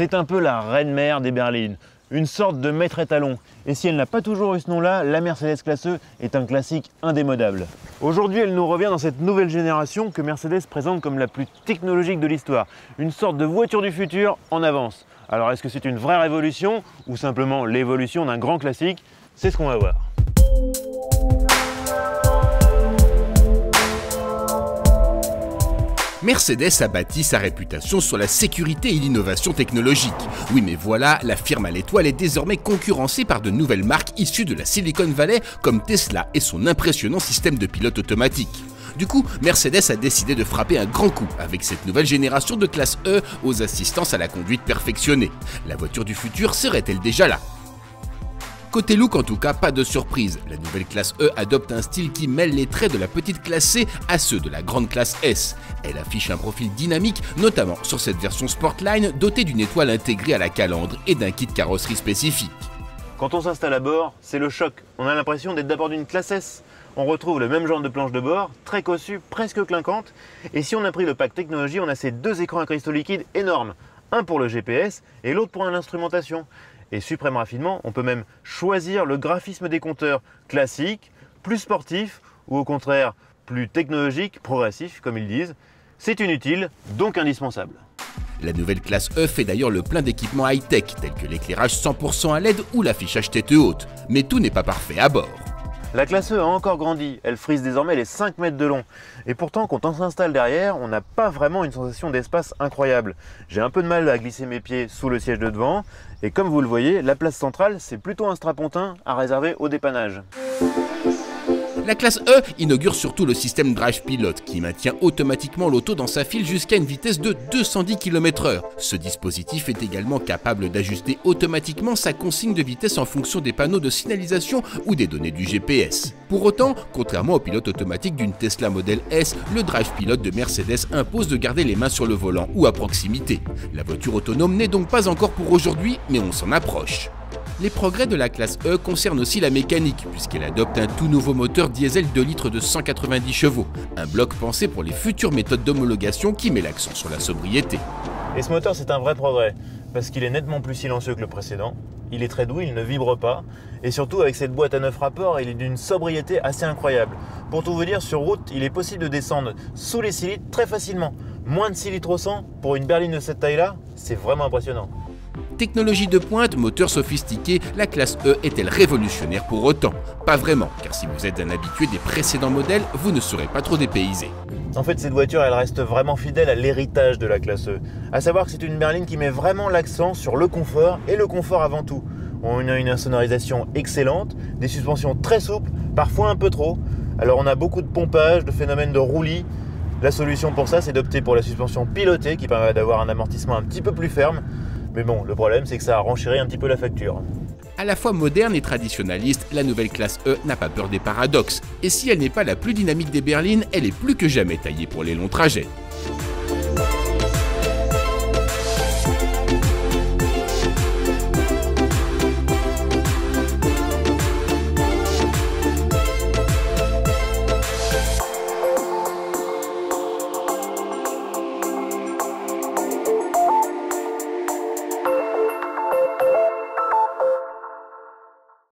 C'est un peu la reine-mère des berlines, une sorte de maître étalon. Et si elle n'a pas toujours eu ce nom-là, la Mercedes Classe E est un classique indémodable. Aujourd'hui, elle nous revient dans cette nouvelle génération que Mercedes présente comme la plus technologique de l'histoire. Une sorte de voiture du futur en avance. Alors est-ce que c'est une vraie révolution ou simplement l'évolution d'un grand classique? C'est ce qu'on va voir. Mercedes a bâti sa réputation sur la sécurité et l'innovation technologique. Oui, mais voilà, la firme à l'étoile est désormais concurrencée par de nouvelles marques issues de la Silicon Valley comme Tesla et son impressionnant système de pilote automatique. Du coup, Mercedes a décidé de frapper un grand coup avec cette nouvelle génération de classe E aux assistances à la conduite perfectionnées. La voiture du futur serait-elle déjà là ? Côté look en tout cas, pas de surprise, la nouvelle classe E adopte un style qui mêle les traits de la petite classe C à ceux de la grande classe S. Elle affiche un profil dynamique, notamment sur cette version Sportline dotée d'une étoile intégrée à la calandre et d'un kit carrosserie spécifique. Quand on s'installe à bord, c'est le choc. On a l'impression d'être d'abord d'une classe S. On retrouve le même genre de planche de bord, très cossue, presque clinquante. Et si on a pris le pack technologie, on a ces deux écrans à cristaux liquides énormes. Un pour le GPS et l'autre pour l'instrumentation. Et suprême raffinement, on peut même choisir le graphisme des compteurs classique, plus sportif ou au contraire plus technologique, progressif comme ils disent. C'est inutile, donc indispensable. La nouvelle classe E fait d'ailleurs le plein d'équipements high-tech tels que l'éclairage 100% à LED ou l'affichage tête haute. Mais tout n'est pas parfait à bord. La classe E a encore grandi, elle frise désormais les 5 mètres de long. Et pourtant, quand on s'installe derrière, on n'a pas vraiment une sensation d'espace incroyable. J'ai un peu de mal à glisser mes pieds sous le siège de devant. Et comme vous le voyez, la place centrale, c'est plutôt un strapontin à réserver au dépannage. La classe E inaugure surtout le système Drive Pilot qui maintient automatiquement l'auto dans sa file jusqu'à une vitesse de 210 km/h. Ce dispositif est également capable d'ajuster automatiquement sa consigne de vitesse en fonction des panneaux de signalisation ou des données du GPS. Pour autant, contrairement au pilote automatique d'une Tesla Model S, le Drive Pilot de Mercedes impose de garder les mains sur le volant ou à proximité. La voiture autonome n'est donc pas encore pour aujourd'hui, mais on s'en approche. Les progrès de la classe E concernent aussi la mécanique, puisqu'elle adopte un tout nouveau moteur diesel 2 litres de 190 chevaux, un bloc pensé pour les futures méthodes d'homologation qui met l'accent sur la sobriété. Et ce moteur, c'est un vrai progrès, parce qu'il est nettement plus silencieux que le précédent, il est très doux, il ne vibre pas, et surtout avec cette boîte à 9 rapports, il est d'une sobriété assez incroyable. Pour tout vous dire, sur route, il est possible de descendre sous les 6 litres très facilement. Moins de 6 litres au 100, pour une berline de cette taille-là, c'est vraiment impressionnant. Technologie de pointe, moteur sophistiqué, la classe E est-elle révolutionnaire pour autant? Pas vraiment, car si vous êtes un habitué des précédents modèles, vous ne serez pas trop dépaysé. En fait, cette voiture, elle reste vraiment fidèle à l'héritage de la classe E. À savoir que c'est une berline qui met vraiment l'accent sur le confort, et le confort avant tout. On a une insonorisation excellente, des suspensions très souples, parfois un peu trop. Alors on a beaucoup de pompage, de phénomènes de roulis. La solution pour ça, c'est d'opter pour la suspension pilotée, qui permet d'avoir un amortissement un petit peu plus ferme. Mais bon, le problème, c'est que ça a renchéri un petit peu la facture. À la fois moderne et traditionnaliste, la nouvelle classe E n'a pas peur des paradoxes. Et si elle n'est pas la plus dynamique des berlines, elle est plus que jamais taillée pour les longs trajets.